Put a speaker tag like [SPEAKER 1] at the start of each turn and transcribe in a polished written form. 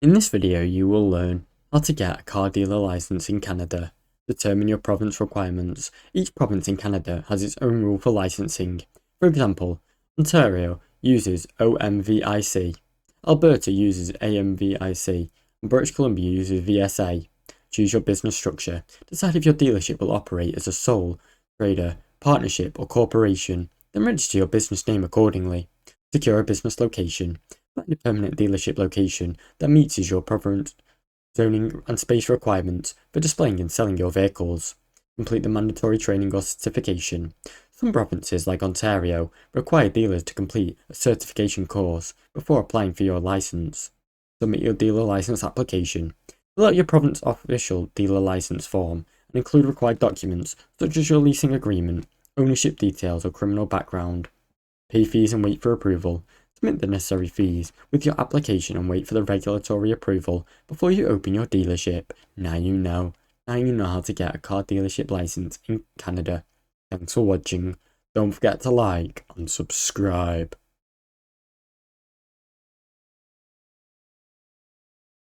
[SPEAKER 1] In this video you will learn how to get a car dealer license in Canada, determine your province requirements. Each province in Canada has its own rule for licensing. For example, Ontario uses OMVIC, Alberta uses AMVIC, and British Columbia uses VSA. Choose your business structure. Decide if your dealership will operate as a sole trader, partnership or corporation, then register your business name accordingly. Secure a business location. Find a permanent dealership location that meets your province zoning and space requirements for displaying and selling your vehicles. Complete the mandatory training or certification. Some provinces, like Ontario, require dealers to complete a certification course before applying for your license. Submit your dealer license application. Fill out your province official dealer license form and include required documents such as your leasing agreement, ownership details or criminal background. Pay fees and wait for approval. Submit the necessary fees with your application and wait for the regulatory approval before you open your dealership. Now you know how to get a car dealership license in Canada. Thanks for watching. Don't forget to like and subscribe.